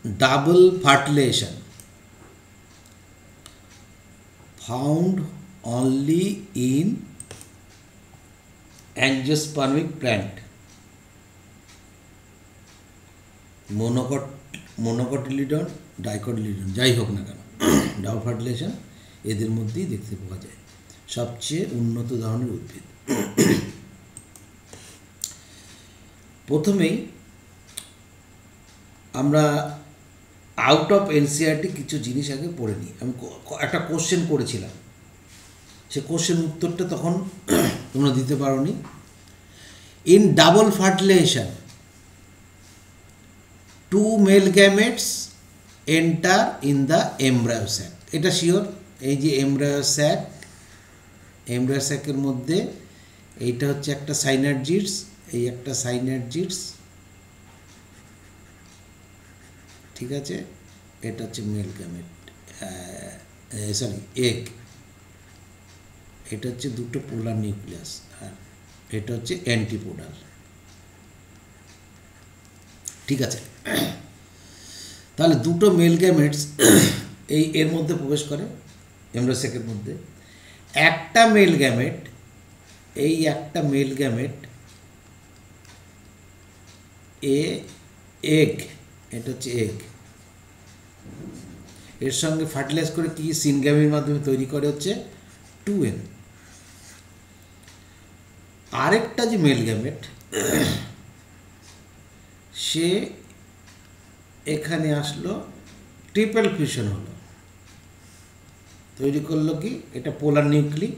double fertilization found only in angiospermic plant, monocotyledon, dicotyledon, যাই হোক না কেন ডাবল ফার্টিলাইজেশন এদের মধ্যেই দেখতে পাওয়া যায়, সবচেয়ে উন্নত ধরনের উদ্ভিদ। প্রথমেই আমরা আউট অফ এনসিইআরটি কিছু জিনিস আগে পড়ে নিই। আমি একটা কোশ্চেন করেছিলাম, সে কোশ্চেন উত্তরটা তখন তোমরা দিতে পারোনি। In double fertilisation two male gametes enter in the embryo sac. এটা শিওর, এই যে এমব্রায়ো স্যাকের মধ্যে এইটা হচ্ছে একটা সাইনার্জিডস, এই একটা সাইনার্জিডস, ঠিক আছে, এটা হচ্ছে মেল গ্যামেট, সরি এগ, এটা হচ্ছে দুটো পোলার নিউক্লিয়াস, আর এটা হচ্ছে অ্যান্টিপোডাল, ঠিক আছে। তাহলে দুটো মেল গ্যামেটস এর মধ্যে প্রবেশ করে এমব্রায়ো স্যাকের মধ্যে। একটা মেল গ্যামেট, এই একটা মেল গ্যামেট এগ, এটা হচ্ছে এগ, এর সঙ্গে ফার্টিলাইজ করে কি সিনগ্যামির মাধ্যমে তৈরি করে হচ্ছে 2n। আরেকটা যে মেল গ্যামেট সে এখানে আসলো, ট্রিপল ফিউশন হলো, তৈরি করলো কি, এটা পোলার নিউক্লি,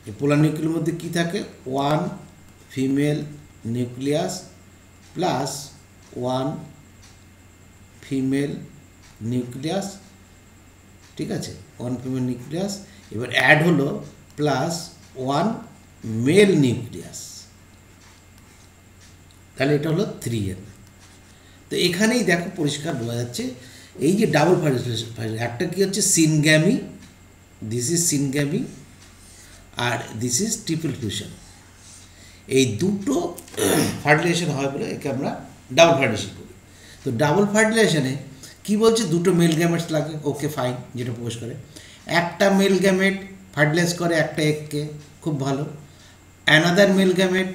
এই পোলার নিউক্লির মধ্যে কি থাকে, 1 female nucleus plus 1 female nucleus, ঠিক আছে, 1 ফিমেল নিউক্লিয়াস, এবার অ্যাড হলো প্লাস 1 মেল নিউক্লিয়াস, তাহলে এটা হলো 3n। তো এখানেই দেখো পরিষ্কার বোঝা যাচ্ছে এই যে ডাবল ফার্টিলাইজেশন, একটা কি হচ্ছে সিনগ্যামি, দিস ইজ সিনগ্যামি, আর দিস ইজ ট্রিপল ফিউশন। এই দুটো ফার্টিলাইজেশন হয় বলে একে আমরা ডাবল ফার্টিলাইজেশন করি। তো ডাবল ফার্টিলাইজেশনে কি বলছে, দুটো মেল গ্যামেটস লাগে, ওকে ফাইন, যেটা প্রবেশ করে। একটা মেল গ্যামেট ফার্টিলাইজ করে একটা এগকে, খুব ভালো। অ্যানাদার মেল গ্যামেট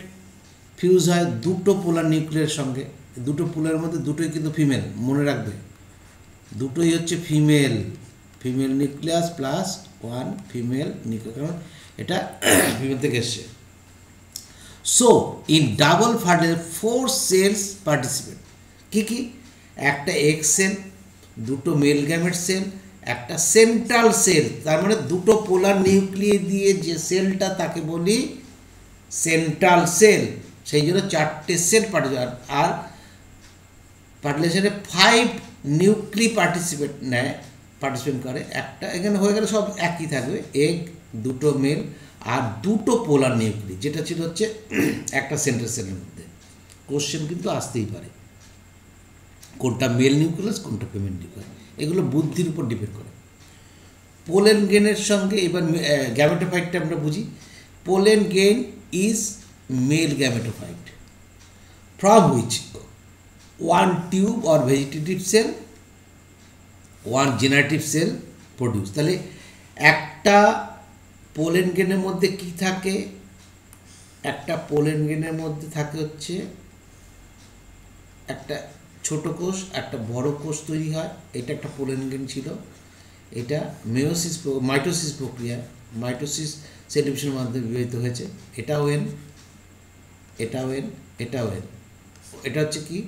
ফিউজ হয় দুটো পোলার নিউক্লিয়ার সঙ্গে, দুটো পোলারের মধ্যে দুটোই কিন্তু ফিমেল, মনে রাখবে, দুটোই হচ্ছে female nucleus plus 1 female nucleus, কারণ এটা ফিমেল থেকে এসছে। So in double fertilisation 4 cells participate, কি একটা এগ সেল, দুটো মেল গ্যামেট সেল, একটা সেন্ট্রাল সেল, তার মানে দুটো পোলার নিউক্লিয়াস দিয়ে যে সেলটা তাকে বলি সেন্ট্রাল সেল, সেই জন্য 4টে সেল পার্টিসিপেট। আর ফার্টিলাইজেশনে 5 নিউক্লি পার্টিসিপেট করে, একটা এখানে হয়ে গেলে সব একই থাকবে, এগ, দুটো মেল আর দুটো পোলার নিউক্লি, যেটা ছিল হচ্ছে একটা সেন্ট্রাল সেলের মধ্যে। কোশ্চেন কিন্তু আসতেই পারে, কোনটা মেল নিউক্লিয়াস কোনটা ফিমেল নিউক্লিয়াস, এগুলো বুদ্ধির উপর ডিপেন্ড করে। পোলেন গেনের সঙ্গে এবার গ্যামেটোফাইটটা আমরা বুঝি। Pollen grain is male gametophyte from which 1 tube or vegetative cell 1 generative cell produce. তাহলে একটা পোলেন গেনের মধ্যে কি থাকে, একটা পোলেন গেনের মধ্যে থাকে হচ্ছে একটা ছোট কোষ, একটা বড় কোষ তৈরি হয়, এটা একটা পোলেন গেন ছিল, এটা মাইটোসিস প্রক্রিয়া, মাইটোসিস সেল ডিভিশনের মাধ্যমে বিভাজিত হয়েছে, এটাও এন, এটা হচ্ছে কি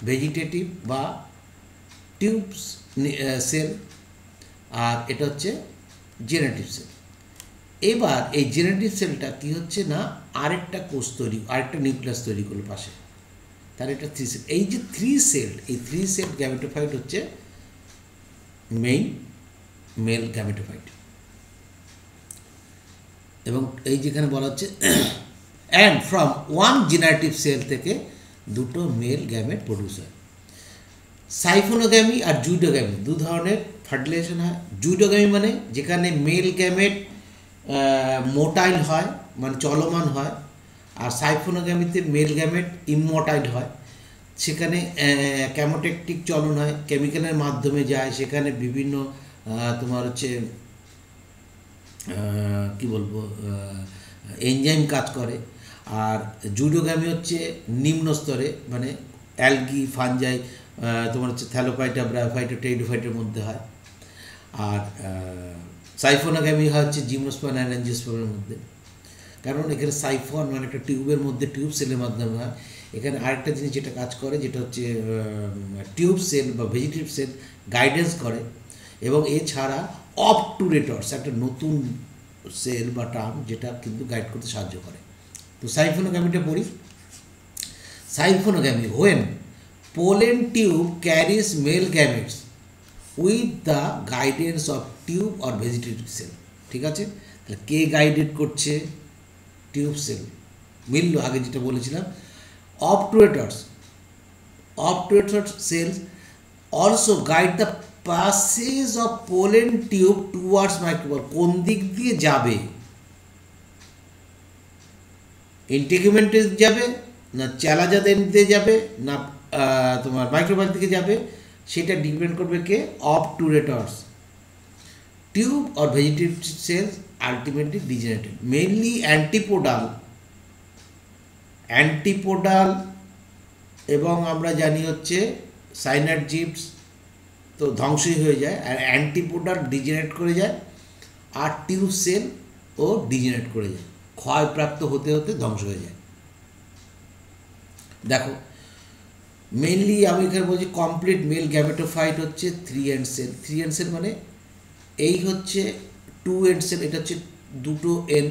ভেজিটেটিভ বা টিউবস সেল, আর এটা হচ্ছে জেনারেটিভ সেল। এবার এই জেনারেটিভ সেলটা কি হচ্ছে না, আরেকটা কোষ তৈরি, আরেকটা নিউক্লিয়াস তৈরি করলো পাশে, তাহলে এটা 3 সেল। এই যে 3 সেল, এই 3 সেল গ্যামেটোফাইট হচ্ছে মেল গ্যামেটোফাইট। এবং এই যেখানে বলা হচ্ছে অ্যান্ড ফ্রম 1 জেনারেটিভ সেল থেকে দুটো মেল গ্যামেট প্রডিউস হয়। সাইফোনোগ্যামি আর জুইডোগ্যামি দু ধরনের ফার্টিলাইজেশন হয়। জুইডোগ্যামি মানে যেখানে মেল গ্যামেট মোটাইল হয়, মানে চলমান হয়, আর সাইফোনোগ্যামিতে মেল গ্যামেট ইমমোটাইল হয়। সেখানে ক্যামোটেকটিক চলন হয়, কেমিক্যালের মাধ্যমে যায়, সেখানে বিভিন্ন তোমার হচ্ছে কি বলবো এনজাইম কাজ করে। আর জুডোগ্যামি হচ্ছে নিম্ন স্তরে, মানে অ্যালগি, ফানজাই, তোমার হচ্ছে থ্যালোফাইটা, ব্রায়োফাইটা, টেরিডোফাইটের মধ্যে হয়। আর সাইফোনোগ্যামি হয় হচ্ছে জিমনোস্পার্ম অ্যান্ড অ্যাঞ্জিওস্পার্মের মধ্যে। কারণ এখানে সাইফন মানে একটা টিউবের মধ্যে, টিউব সেলের মাধ্যমে হয়। এখানে আরেকটা জিনিস যেটা কাজ করে, যেটা হচ্ছে টিউব সেল বা ভেজিটেটিভ সেল গাইডেন্স করে। এবং এছাড়া অবটুরেটরস একটা নতুন সেল বা টার্ম, যেটা কিন্তু গাইড করতে সাহায্য করে। তো সাইফোনোগ্যামিটা পড়ি। Siphonogamy when pollen tube carries male gametes with the guidance of tube or vegetative cell. ঠিক আছে, তাহলে কে গাইডেড করছে? Tube cell. মিলল আগে যেটা বলেছিলাম। Obturators cells also guide the passage of pollen tube towards micropyle. কোন দিক দিয়ে যাবে? ইন্টিগুমেন্টে যাবে, না চ্যালাজাদের দিয়ে যাবে, না তোমার মাইক্রোবাল দিকে যাবে, সেটা ডিপেন্ড করবে কে? Obturators. Tube or vegetative cells ultimately degenerated, mainly antipodal এবং আমরা জানি হচ্ছে সাইনার্জিপস তো ধ্বংসই হয়ে যায়, আর অ্যান্টিপোডাল ডিজেনারেট করে যায়, আর টিউব সেল ও ডিজেনারেট করে যায়, ক্ষয়প্রাপ্ত হতে হতে ধ্বংস হয়ে যায়। দেখো মেইনলি আমি এখানে বলছি কমপ্লিট মেল গ্যামেটোফাইট হচ্ছে 3 এন্ড সেল। 3 এন্ড সেল মানে এই হচ্ছে 2 এন্ড সেল, এটা হচ্ছে দুটো এন,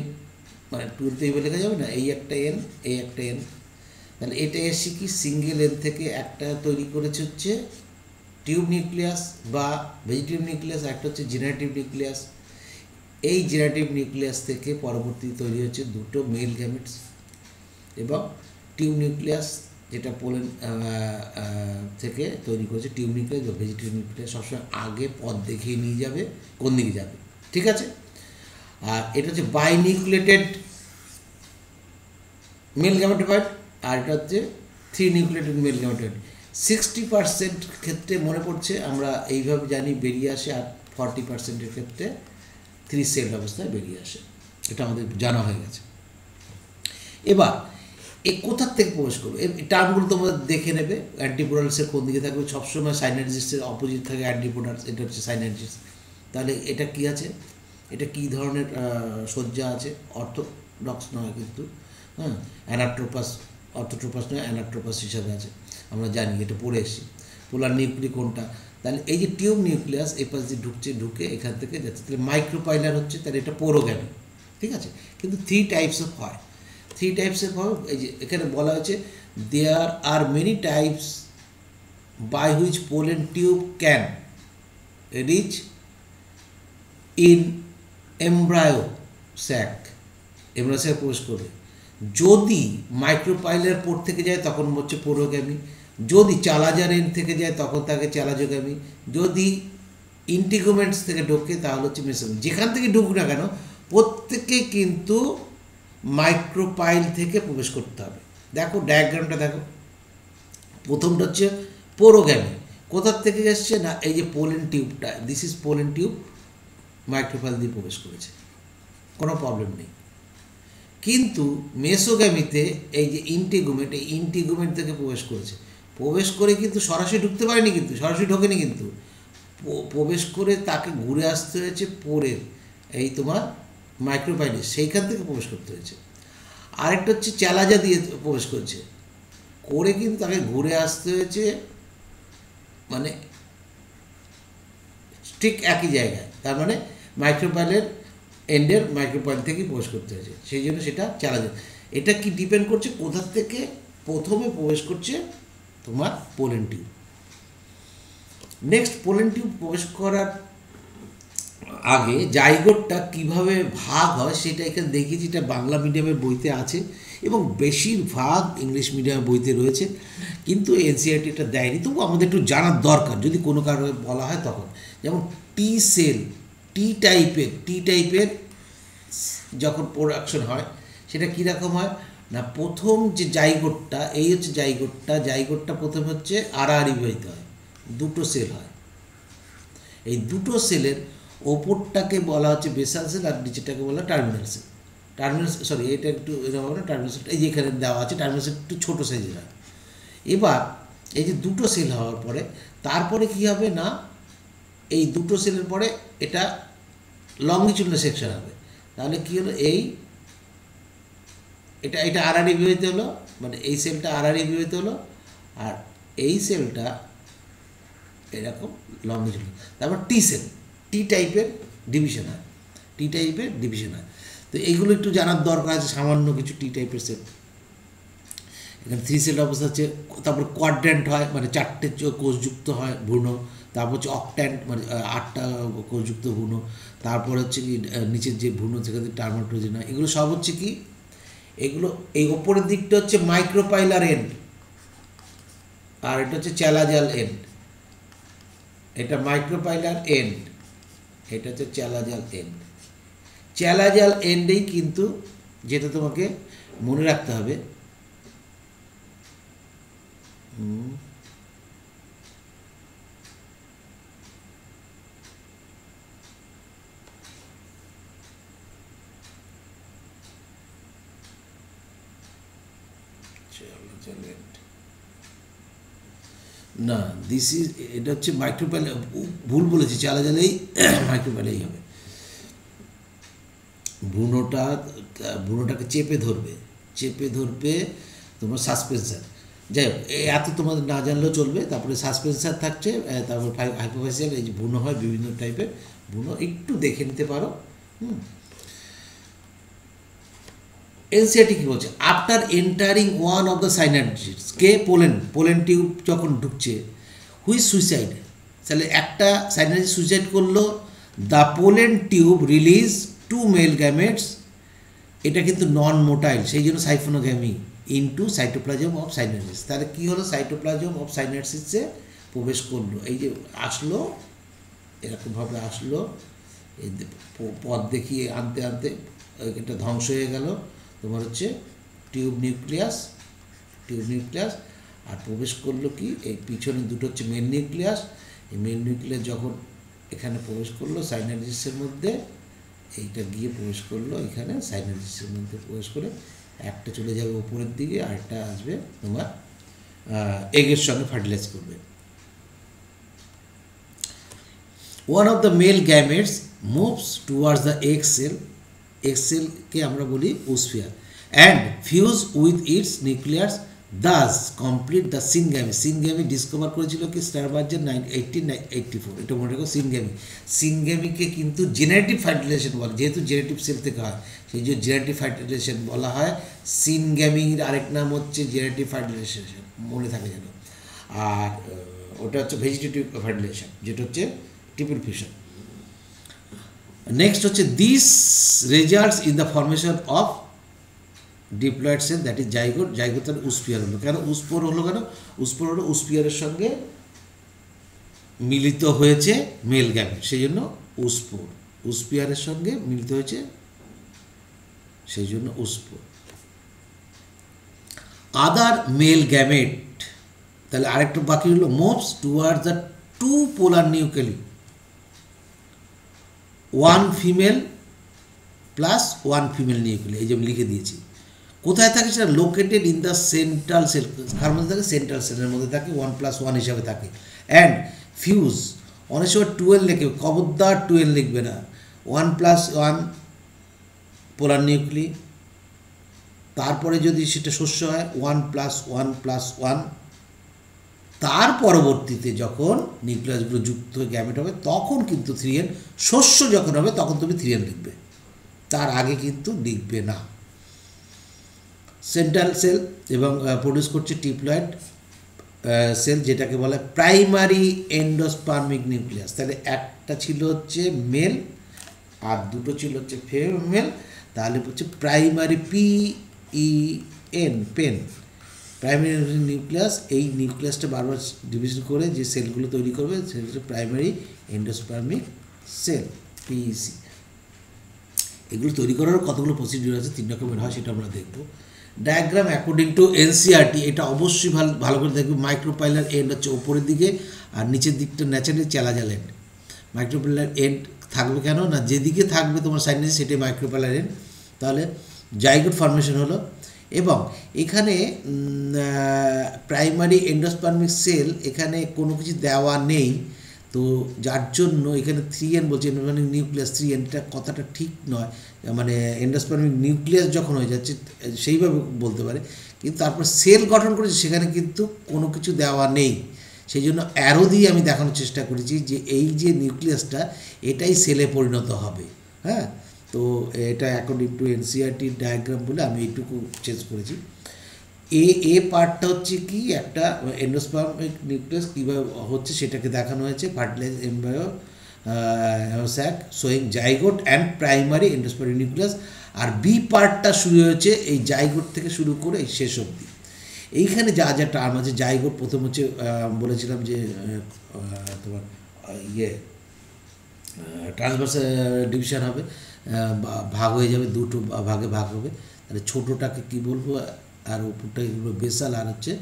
মানে 2 তো লেখা যাবে না, এই একটা এন, এই একটা এন। তাহলে এটা এসে কি সিঙ্গেল এন থেকে একটা তৈরি করেছে হচ্ছে টিউব নিউক্লিয়াস বা ভেজিটেটিভ নিউক্লিয়াস, একটা হচ্ছে জেনারেটিভ নিউক্লিয়াস। এই জেনারেটিভ নিউক্লিয়াস থেকে পরবর্তী তৈরি হচ্ছে দুটো মেল গ্যামেটস, এবং টিউব নিউক্লিয়াস যেটা পোলেন থেকে তৈরি করেছে টিউব নিউক্লিয়াস বা ভেজিটেটিভ নিউক্লিয়াস সবসময় আগে পথ দেখিয়ে নিয়ে যাবে কোন দিকে যাবে। ঠিক আছে, আর এটা হচ্ছে বাইনিউক্লিয়েটেড মেল গ্যামেটোফাইট, আর এটা হচ্ছে 3 নিউক্লিয়েটেড মেল গ্যামেটোফাইট। 60% ক্ষেত্রে মনে পড়ছে আমরা এইভাবে জানি বেরিয়ে আসে, আর 40%-এর ক্ষেত্রে 3 সেল অবস্থায় বেরিয়ে আসে, এটা আমাদের জানা হয়ে গেছে। এবার এ কোথার থেকে প্রবেশ করবে, এই টার্মগুলো তোমরা দেখে নেবে। অ্যান্টিপোডালসের কোন দিকে থাকবে? সবসময় সাইনার্জিসের অপোজিট থাকে অ্যান্টিপোডালস, এটা হচ্ছে সাইনার্জিস। তাহলে এটা কি আছে? এটা কি ধরনের সজ্জা আছে? অর্থোডক্স নয় কিন্তু, হ্যাঁ, অর্থোট্রোপাস নয়, অ্যানাট্রোপাস হিসাবে আছে, আমরা জানি, এটা পড়ে এসেছি। পোলার নিউক্লি কোনটা? তাহলে এই যে টিউব নিউক্লিয়াস এই পাশ দিয়ে ঢুকে এখান থেকে যাচ্ছে, তাহলে মাইক্রোপাইলার হচ্ছে, তাহলে এটা পোরোগ্যামি। ঠিক আছে, কিন্তু 3 টাইপস অফ হয়। 3 টাইপস অফ হয়, এই যে এখানে বলা হয়েছে there are many types by which pollen tube can reach in embryo sac প্রবেশ করবে। যদি মাইক্রোপাইলার পোর্ট থেকে যায় তখন হচ্ছে পোরোগ্যামি, যদি চালাজার এন্ড থেকে যায় তখন তাকে চালাজোগ্যামি, যদি ইন্টিগুমেন্টস থেকে ঢোকে তাহলে হচ্ছে মেসোগ্যামি। যেখান থেকে ঢুকুক না কেন প্রত্যেকে কিন্তু মাইক্রোপাইল থেকে প্রবেশ করতে হবে। দেখো ডায়াগ্রামটা দেখো, প্রথমটা হচ্ছে পোরোগ্যামি, কোথার থেকে এসছে না এই যে পোলেন টিউবটা, this is pollen tube, micropyle দিয়ে প্রবেশ করেছে, কোনো প্রবলেম নেই। কিন্তু মেসোগ্যামিতে এই যে ইন্টিগুমেন্ট, এই ইন্টিগুমেন্ট থেকে প্রবেশ করে কিন্তু সরাসরি ঢুকতে পারেনি, কিন্তু সরাসরি ঢোকেনি, কিন্তু প্রবেশ করে তাকে ঘুরে আসতে হয়েছে পোরের এই তোমার মাইক্রোপাইলে, সেইখান থেকে প্রবেশ করতে হয়েছে। আরেকটা হচ্ছে চ্যালাজা দিয়ে প্রবেশ করে কিন্তু তাকে ঘুরে আসতে হয়েছে, মানে ঠিক একই জায়গায়, তার মানে মাইক্রোপাইলের এন্ডের মাইক্রোপাইল থেকেই প্রবেশ করতে হয়েছে, সেই জন্য সেটা চ্যালাজা। এটা কি ডিপেন্ড করছে কোথার থেকে প্রথমে প্রবেশ করছে? তোমার pollen tube. Next, pollen tube প্রবেশ করার আগে জাইগোটটা কিভাবে ভাগ হয় সেটা এখানে দেখিয়েছি, এটা বাংলা মিডিয়ামের বইতে আছে এবং বেশিরভাগ ইংলিশ মিডিয়ামের বইতে রয়েছে, কিন্তু এনসিইআরটি এটা দেয়নি। তবু আমাদের একটু জানার দরকার যদি কোনো কারণে বলা হয় তখন। যেমন টি সেল, টি টাইপের যখন প্রোডাকশন হয় সেটা কীরকম হয়? না প্রথম যে জাইগোটটা, এই হচ্ছে জাইগোটটা প্রথমে হচ্ছে আড়াআড়ি বিভাজিত হয়, দুটো সেল হয়। এই দুটো সেলের ওপরটাকে বলা হচ্ছে বেসাল সেল আর নিচেটাকে বলা টার্মিনাল সেল। টার্মিনাল সরি এটা একটু এরকম হবে না, টার্মিনাল সেল এই যে এখানে দেওয়া আছে, টার্মিনাল সেল একটু ছোটো সাইজের হয়। এবার এই যে দুটো সেল হওয়ার পরে তারপরে কী হবে না, এই দুটো সেলের পরে এটা লংগিচুডাল সেকশন হবে। তাহলে কী হলো, এটা আড়াআড়ি বিভাজিত হলো, মানে এই সেলটা আড়াআড়ি বিভাজিত হলো, আর এই সেলটা এরকম লংগিচুডাল। তারপর টি টাইপের ডিভিশন হয়, তো এইগুলো একটু জানার দরকার আছে, সামান্য কিছু টি টাইপের সেল। এখানে 3 সেল অবস্থা হচ্ছে, তারপর কোয়াড্র্যান্ট হয়, মানে 4টে কোষযুক্ত হয় ভ্রূণ, তারপর হচ্ছে অক্ট্যান্ট, মানে 8টা কোষযুক্ত ভ্রূণ, তারপর হচ্ছে কি নিচের যে ভ্রূণ সেখান থেকে টার্মাটোজেন হয়। এগুলো সব হচ্ছে কি, এগুলো এই ওপরের দিকটা হচ্ছে মাইক্রোপাইলার এন্ড, আর এটা হচ্ছে চ্যালাজাল এন্ড। এটা মাইক্রোপাইলার এন্ড, এটা হচ্ছে চ্যালাজাল এন্ডেই কিন্তু, যেটা তোমাকে মনে রাখতে হবে, না এটা হচ্ছে মাইক্রোপ্যালে, ভুল বলেছি, চ্যালাজালেই মাইক্রোপ্যালেই হবে। ভ্রূণটাকে চেপে ধরবে তোমার সাসপেন্সার। যাই হোক, এত তোমাদের না জানলেও চলবে। তারপরে সাসপেন্সার থাকছে, তারপর হাইপোফেসিয়াল, এই যে ভ্রূণ হয় বিভিন্ন টাইপের ভ্রূণ, একটু দেখে নিতে পারো। এনসিআরটি কী বলছে, after entering one of the synergids, কে পোলেন টিউব যখন ঢুকছে, হুইচ সুইসাইড, তাহলে একটা সাইনাইড সুইসাইড করলো, the pollen tube release 2 male gametes, এটা কিন্তু নন মোটাইল, সেই জন্য siphonogamy into cytoplasm of synergids. তাহলে কী হলো, সাইটোপ্লাজম অফ সাইনাইডসে প্রবেশ করলো, এই যে আসলো, এরকমভাবে আসলো, এই পথ দেখিয়ে আনতে এটা ধ্বংস হয়ে গেল তোমার হচ্ছে টিউব নিউক্লিয়াস, আর প্রবেশ করলো কি, এই পিছনে দুটো হচ্ছে মেন নিউক্লিয়াস। এই মেন নিউক্লিয়াস যখন এখানে প্রবেশ করলো সাইনাইডসের মধ্যে, এইটা গিয়ে প্রবেশ করলো এখানে সাইনাইডসের মধ্যে প্রবেশ করে, একটা চলে যাবে উপরের দিকে, আর একটা আসবে তোমার এগের সঙ্গে ফার্টিলাইজ করবে। One of the male gametes moves towards the egg cellকে আমরা বলি oosphere, and fuse with its nucleus, thus complete the syngamy discover করেছিল কি স্টারবার্জার 1884। এটা মনে রাখো, সিনগ্যামিকে কিন্তু জেনারেটিভ ফার্টিলাইজেশন বলে, যেহেতু জেনারেটিভ সেল থেকে হয় সেই জন্য জেনারেটিভ ফার্টিলাইজেশন বলা হয়। সিনগ্যামির আরেক নাম হচ্ছে জেনারেটিভ ফার্টিলাইজেশন, মনে থাকে যেন। আর ওটা হচ্ছে ভেজিটেটিভ ফার্টিলাইজেশন, যেটা হচ্ছে ট্রিপল ফিউশন। নেক্সট হচ্ছে this results in the formation of diploid cell, that is zygote আর উস্পিয়ার হলো। কেন উস্পোর হলো, উস্পিয়ারের সঙ্গে মিলিত হয়েছে মেল গ্যামেট, সেই জন্য উস্পিয়ারের সঙ্গে মিলিত হয়েছে, সেই জন্য উস্পোর। আদার মেল গ্যামেট, তাহলে আরেকটা বাকি হলো, moves towards the 2 polar nuclei, 1 female plus 1 female nuclei, এই যে আমি লিখে দিয়েছি। কোথায় থাকে সেটা, located in the central cell, কার মধ্যে থাকে, সেন্ট্রাল সেলের মধ্যে থাকে, 1+1 হিসাবে থাকে। অ্যান্ড ফিউজ, অনেক সময় 12 লিখবে, খবরদার 12 লিখবে না, 1+1 পোলার নিউক্লি, তারপরে যদি সেটা শস্য হয় 1+1+1, তার পরবর্তীতে যখন নিউক্লিয়াসগুলো যুক্ত হয়ে গ্যামেট হবে তখন কিন্তু 3n, শস্য যখন হবে তখন তুমি 3n লিখবে, তার আগে কিন্তু লিখবে না। সেন্ট্রাল সেল এবং প্রডিউস করছে ট্রিপ্লয়েড সেল, যেটাকে বলে প্রাইমারি এন্ডোস্পার্মিক নিউক্লিয়াস। তাহলে একটা ছিল হচ্ছে মেল আর দুটো ছিল হচ্ছে ফিমেল, তাহলে হচ্ছে প্রাইমারি পেন, প্রাইমারি নিউক্লিয়াস। এই নিউক্লিয়াসটা বারবার ডিভিশন করে যে সেলগুলো তৈরি করবে সেটা হচ্ছে প্রাইমারি এন্ডোস্পার্মিক সেল, পিইসি। এগুলো তৈরি করার কতগুলো প্রসিডিউর আছে, 3 রকমের হয়, সেটা আমরা দেখব। ডায়াগ্রাম অ্যাকর্ডিং টু এনসিআরটি এটা অবশ্যই ভালো করে দেখবে। মাইক্রোপাইলার এন্ড হচ্ছে ওপরের দিকে আর নিচের দিকটা ন্যাচারালি চ্যালাজাল এন্ড। মাইক্রোপাইলার এন্ড থাকবে কেন না, যেদিকে থাকবে তোমার সাইনেস সেটাই মাইক্রোপাইলার এন্ড। তাহলে জাইগোট ফর্মেশন হলো। এবং এখানে প্রাইমারি এন্ডোস্পার্মিক সেল এখানে কোনো কিছু দেওয়া নেই, তো যার জন্য এখানে 3N বলছে এন্ডোস্পার্মিক নিউক্লিয়াস 3N, এটা কথাটা ঠিক নয়, মানে এন্ডোস্পার্মিক নিউক্লিয়াস যখন হয়ে যাচ্ছে সেইভাবে বলতে পারে, কিন্তু তারপর সেল গঠন করেছে সেখানে কিন্তু কোনো কিছু দেওয়া নেই। সেই জন্য অ্যারো দিয়ে আমি দেখানোর চেষ্টা করেছি যে এই যে নিউক্লিয়াসটা এটাই সেলে পরিণত হবে। হ্যাঁ, তো এটা অ্যাকর্ডিং টু এনসিআরটি ডায়াগ্রাম বলে আমি এইটুকু চেঞ্জ করেছি। এ পার্টটা হচ্ছে কি একটা এন্ডোস্পার্মিক নিউক্লিয়াস কীভাবে হচ্ছে সেটাকে দেখানো হয়েছে, fertilise embryo sac showing zygote and primary endospermic nucleus. আর বি পার্টটা শুরু হয়েছে এই জাইগোট থেকে শুরু করে এই শেষ অবধি। এইখানে যা যা টার্ম আছে, জাইগোট প্রথম হচ্ছে বলেছিলাম যে তোমার ট্রান্সভার্স ডিভিশন হবে, ভাগ হয়ে যাবে, দুটো ভাগে ভাগ হবে। তাহলে ছোটোটাকে কী বলবো আর উপরটাকে বলবো বেসাল, আর হচ্ছে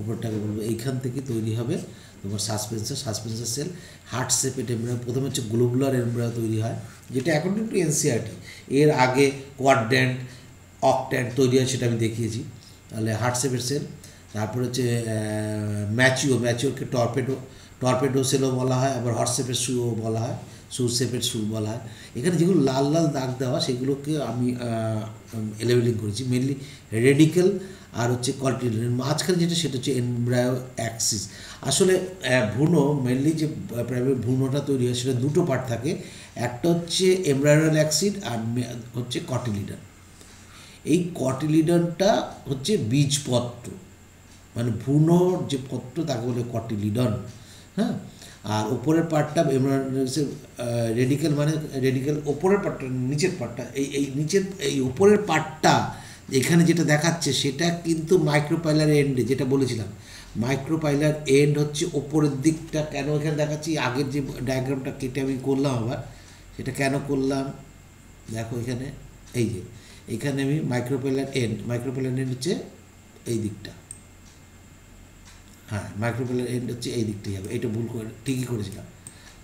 উপরটাকে বলবো এইখান থেকে তৈরি হবে তোমার সাসপেন্সার সেল। হার্ট শেপেড এমব্রায়ো প্রথমে হচ্ছে গ্লোবুলার এমব্রায়ো তৈরি হয়, যেটা অ্যাকর্ডিং টু এনসিআরটি। এর আগে কোয়াড্র্যান্ট অক্ট্যান্ট তৈরি হয়, সেটা আমি দেখিয়েছি। তাহলে হার্ট শেপেড সেল, তারপর হচ্ছে ম্যাচিওরকে টর্পেডো সেলও বলা হয়, আবার হট শেপের শুও বলা হয়, সু শেপের শু বলা হয়। এখানে যেগুলো লাল লাল দাগ দেওয়া সেগুলোকে আমি লেবেলিং করেছি, মেনলি রেডিকেল আর হচ্ছে কটিলিডন। মাঝখানে যেটা সেটা হচ্ছে এমব্রায়ো অ্যাক্সিস। আসলে ভ্রূণ মেনলি যে প্রাইমারি ভ্রূণটা তৈরি হয় সেটা দুটো পার্ট থাকে, একটা হচ্ছে এমব্রায়োনাল অ্যাক্সিড আর হচ্ছে কটিলিডন। এই কটিলিডনটা হচ্ছে বীজপত্র, মানে ভ্রূণর যে পত্র তাকে বলে কটিলিডন। হ্যাঁ, আর ওপরের পার্টটা রেডিকেল, মানে রেডিকেল ওপরের পার্টটা, নিচের পার্টটা এই নিচের এই ওপরের পার্টটা এখানে যেটা দেখাচ্ছে সেটা কিন্তু মাইক্রোপাইলার এন্ডে, যেটা বলেছিলাম মাইক্রোপাইলার এন্ড হচ্ছে ওপরের দিকটা। কেন এখানে দেখাচ্ছি, আগের যে ডায়াগ্রামটা কেটে আমি করলাম আবার, সেটা কেন করলাম দেখো এখানে, এই যে এখানে আমি মাইক্রোপাইলার এন্ড হচ্ছে এই দিকটা। হ্যাঁ, মাইক্রোপাইলার এন্ড হচ্ছে এই দিকটাই হবে, এটা ভুল করে ঠিকই করেছিলাম।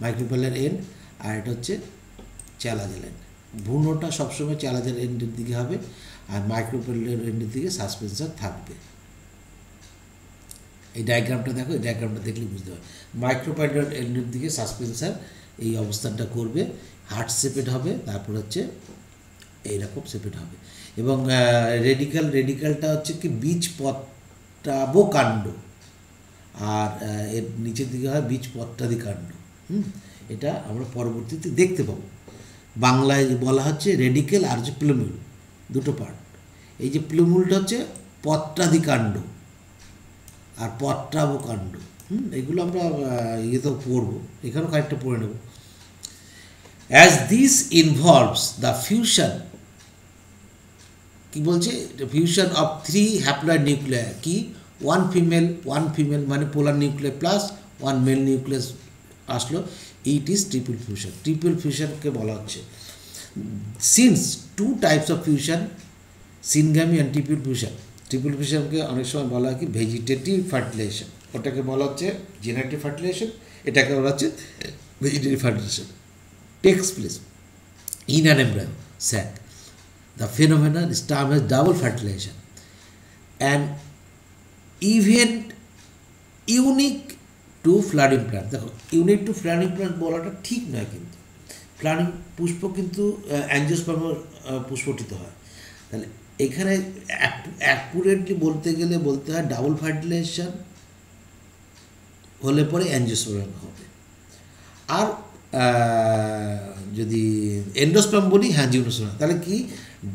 মাইক্রোপাইলার এন্ড আর এটা হচ্ছে চ্যালাজাল এন্ড। ভ্রূণটা সবসময় চ্যালাজাল এন্ডের দিকে হবে আর মাইক্রোপাইলার এন্ডের দিকে সাসপেন্সার থাকবে। এই ডায়াগ্রামটা দেখো, এই ডায়াগ্রামটা দেখলে বুঝতে হবে মাইক্রোপাইলার এন্ডের দিকে সাসপেন্সার এই অবস্থানটা করবে, হার্ট শেপেড হবে, তারপর হচ্ছে এইরকম শেপেড হবে। এবং রেডিক্যালটা হচ্ছে কি বীজপত্রাবো কাণ্ড, আর এর নিচের দিকে হয় বীজপত্রাদি কাণ্ড। এটা আমরা পরবর্তীতে দেখতে পাবো। বাংলায় বলা হচ্ছে রেডিকেল আর হচ্ছে প্লুমিউল, দুটো পার্ট। এই যে প্লুমিউলটা হচ্ছে পত্রাদি কাণ্ড আর পত্রাবো কাণ্ড। এগুলো আমরা ইয়েতেও পড়বো, এখানেও কয়েকটা পড়ে নেব। As this involves the fusion, কি বলছে, ফিউশন অফ 3 হ্যাপ্লয়েড নিউক্লিয়ার, কি ওয়ান ফিমেল মানে polar nuclear plus 1 male nucleus আসলো, it is triple fusion. Triple ফিউশনকে বলা হচ্ছে since 2 types of fusion, syngamy and triple fusion. Triple ফিউশনকে অনেক সময় বলা হয় কি ভেজিটেটিভ ফার্টিলাইজেশন, ওটাকে বলা হচ্ছে জেনারেটিভ ফার্টিলাইজেশন, এটাকে বলা হচ্ছে vegetative fertilisation. Takes place in an embryo sac. The phenomenon is termed as double fertilization, and event unique to flowering plant. দেখো ইউনিক টু ফ্লাওয়ারিং প্লান্ট বলাটা ঠিক নয়, কিন্তু ফ্লাওয়ারিং পুষ্প কিন্তু অ্যাঞ্জিওস্পার্ম পুষ্পটিত হয়। তাহলে এখানে অ্যাকুরেটলি বলতে গেলে বলতে হয় ডাবল ফার্টিলাইজেশন হলে পরে অ্যাঞ্জিওস্পার্ম হবে। আর যদি এন্ডোস্পার্ম বলি, হ্যাঁ জিমনোস্পার্ম, তাহলে কি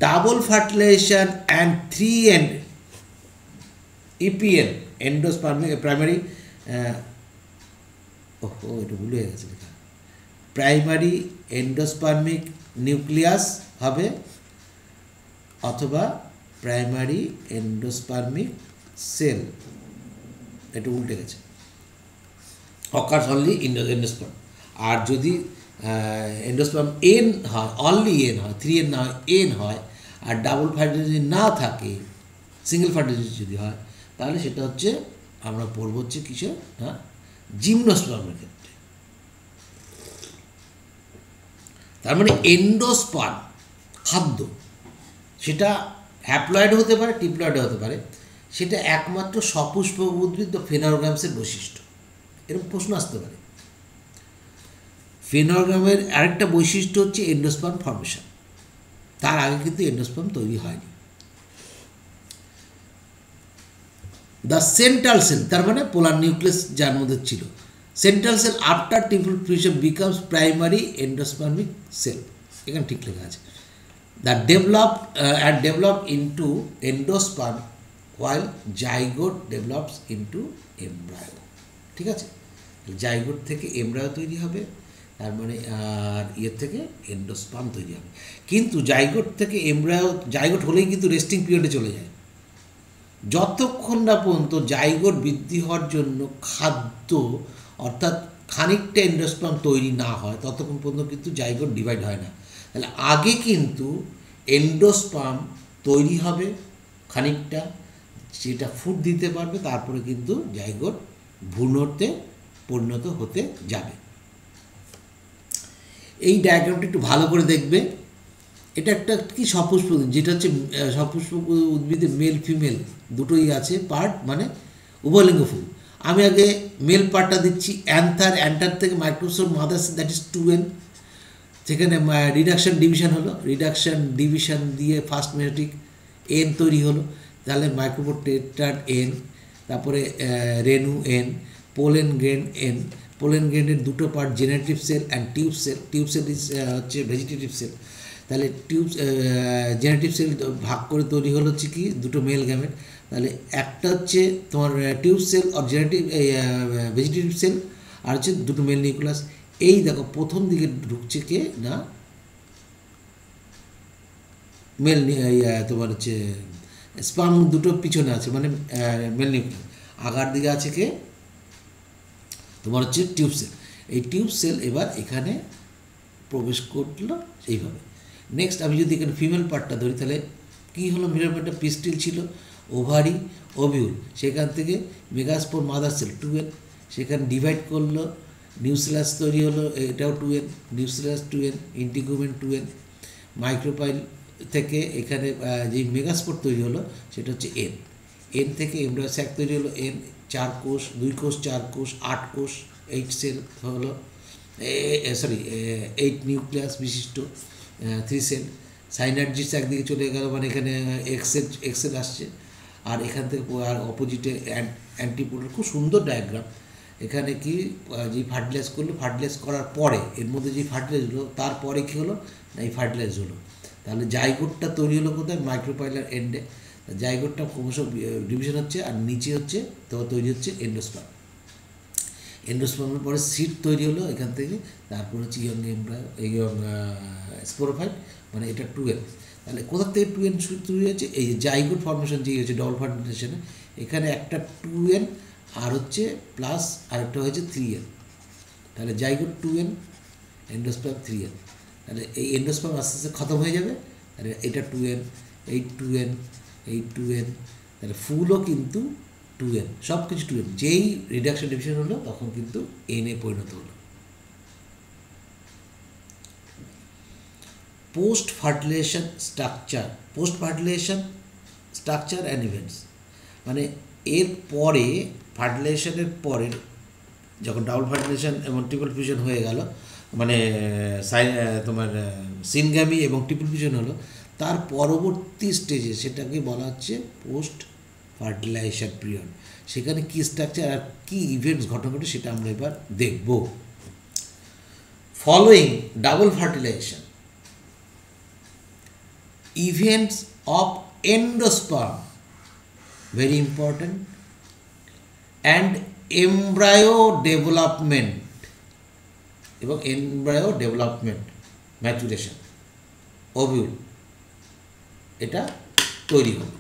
double fertilisation and 3N EPN endospermic primary, এটা ভুল হয়ে গেছে লেখা, প্রাইমারি এন্ডোস্পার্মিক নিউক্লিয়াস হবে অথবা প্রাইমারি এন্ডোস্পার্মিক সেল, এটা উল্টে গেছে, অকার্স অনলি এন্ডোস্পার্ম। আর যদি এন্ডোস্পার্ম এন হয়, অনলি এন হয়, 3N না হয়, এন হয়, আর ডাবল ফার্টিলাইজেশন না থাকে, সিঙ্গেল ফার্টিলাইজেশন যদি হয় তাহলে সেটা হচ্ছে আমরা পড়ব হচ্ছে কিসে না জিমনোস্পার্মের ক্ষেত্রে। তার মানে এন্ডোস্পার্ম খাদ্য সেটা হ্যাপ্লয়েড হতে পারে, টিপ্লয়েড হতে পারে, সেটা একমাত্র সপুষ্পক উদ্ভিদ বা ফেনোরগামসের বৈশিষ্ট্য। এরকম প্রশ্ন আসতে পারে। ফেনোরগামের আরেকটা বৈশিষ্ট্য হচ্ছে এন্ডোস্পার্ম ফর্মেশন, তার আগে কিন্তু এন্ডোস্পার্ম তৈরি হয়নি। দ্য সেন্ট্রাল সেল, তার মানে পোলার নিউক্লিয়াস যার মধ্যে ছিল, central cell after triple fusion becomes primary endospermic cell, এখানে ঠিক লেখা আছে। The develop into endosperm while zygote develops into embryo. ঠিক আছে, জাইগোট থেকে এমব্রায়ো তৈরি হবে, তার মানে আর ইয়ের থেকে এন্ডোস্পার্ম তৈরি হবে। কিন্তু জাইগোট থেকে এমব্রায়ো, জাইগোট হলেই কিন্তু রেস্টিং পিরিয়ডে চলে যায়। যতক্ষণ না পর্যন্ত জাইগোট বৃদ্ধি হওয়ার জন্য খাদ্য অর্থাৎ খানিকটা এন্ডোস্পার্ম তৈরি না হয় ততক্ষণ পর্যন্ত কিন্তু জাইগোট ডিভাইড হয় না। তাহলে আগে কিন্তু এন্ডোস্পার্ম তৈরি হবে খানিকটা, যেটা ফুড দিতে পারবে, তারপরে কিন্তু জাইগোট ভ্রূণতে পরিণত হতে যাবে। এই ডায়াগ্রামটা একটু ভালো করে দেখবে। এটা একটা কি সপুষ্পক উদ্ভিদ, যেটা হচ্ছে সপুষ্পক উদ্ভিদে মেল ফিমেল দুটোই আছে পার্ট, মানে উভয়লিঙ্গ ফুল। আমি আগে মেল পার্টটা দিচ্ছি, অ্যান্থার থেকে মাইক্রোসোম মাদার্স, দ্যাট ইজ 2n, সেখানে রিডাকশান ডিভিশন হলো, রিডাকশান ডিভিশন দিয়ে ফার্স্ট মেয়োটিক এন তৈরি হলো, তাহলে মাইক্রোপোর টেট্রাড এন, তারপরে রেনু N, pollen grain N. Pollen গ্রেনের দুটো part, generative cell and tube cell. Tube cell হচ্ছে ভেজিটেটিভ সেল। তাহলে জেনারেটিভ সেল ভাগ করে তৈরি হলো হচ্ছে কি দুটো মেল গ্যামেট। তাহলে একটা হচ্ছে তোমার টিউব সেল আর জেনারেটিভ ভেজিটেটিভ সেল, আর হচ্ছে দুটো মেল নিউক্লিয়াস। এই দেখো প্রথম দিকে ঢুকছে কে না মেল, তোমার হচ্ছে স্পার্ম দুটো পিছনে আছে, মানে মেল নিউক্লিয়াস। আগার দিকে আছে কে তোমার হচ্ছে টিউব সেল। এই টিউব সেল এবার এখানে প্রবেশ করলো এইভাবে। নেক্সট আমি যদি এখানে ফিমেল পার্টটা ধরি, তাহলে কী হলো, ফিমেল পার্টটা পিস্টিল ছিল, ওভারি, ওভিউল, সেখান থেকে মেগাস্পোর মাদার সেল 2n, সেখানে ডিভাইড করলো, নিউক্লিয়াস তৈরি হলো, এটাও 2n, nucleus 2n, ইন্টিগুমেন্ট 2n, micropyle থেকে এখানে যে মেগাস্পোর তৈরি হলো সেটা হচ্ছে এন থেকে এমব্রায়ো স্যাক তৈরি হলো, 4 কোষ, 2 কোষ, 4 কোষ, 8 কোষ, 8 সেল হলো, 8 নিউক্লিয়াস বিশিষ্ট 3 সেল। সাইনার্জিস একদিকে চলে গেল, মানে এখানে এক্সেল আসছে, আর এখান থেকে আর অপোজিটে অ্যান্টিপোডাল। খুব সুন্দর ডায়াগ্রাম। এখানে কি যে ফার্টিলাইজ করলো, ফার্টিলাইজ করার পরে এর মধ্যে যে ফার্টিলাইজ হলো তারপরে কী হলো না এই ফার্টিলাইজ হলো। তাহলে জাইগোটটা তৈরি হলো কোথায়, মাইক্রোপাইলার এন্ডে। জাইগোটটা ক্রমশ ডিভিশন হচ্ছে, আর নিচে হচ্ছে তো তৈরি হচ্ছে এন্ডোস্পার্ম। এন্ডোস্পার্মের পরে সিড তৈরি হলো এখান থেকে, তারপর হচ্ছে ইয়ং স্পোরোফাইট, মানে এটা 2n। তাহলে কোথার থেকে 2n তৈরি হয়েছে, এই যে জাইগোট ফর্মেশন যে হয়েছে ডবল ফার্টিলাইজেশনে, এখানে একটা 2n আর হচ্ছে প্লাস আরেকটা হয়েছে 3n। তাহলে জাইগোট 2n, এন্ডোস্পার্ম 3n। তাহলে এই এন্ডোস্পার্ম আস্তে আস্তে খতম হয়ে যাবে। তাহলে এটা 2n, এই 2n, এই 2n, তাহলে ফুলও কিন্তু 2n, সব কিছু 2n। যেই রিডাকশন ডিভিশন হলো তখন কিন্তু এনে পরিণত হলো। Post fertilisation structure and events, মানে এর পরে ফার্টিলাইজেশনের পরে যখন ডাবল ফার্টিলাইজেশন এবং ট্রিপল ফিউশন হয়ে গেল, মানে তোমার সিনগ্যামি এবং ট্রিপল ফিউশন হলো, তার পরবর্তী স্টেজে সেটাকে বলা হচ্ছে পোস্ট ফার্টিলাইজেশন পিরিয়ড। সেখানে কী স্ট্রাকচার আর কী ইভেন্টস ঘটনা ঘটে সেটা আমরা এবার দেখব। Following double fertilisation, events of endosperm, very important, and embryo development এবং embryo development, maturation, ovule, এটা তৈরি হবে।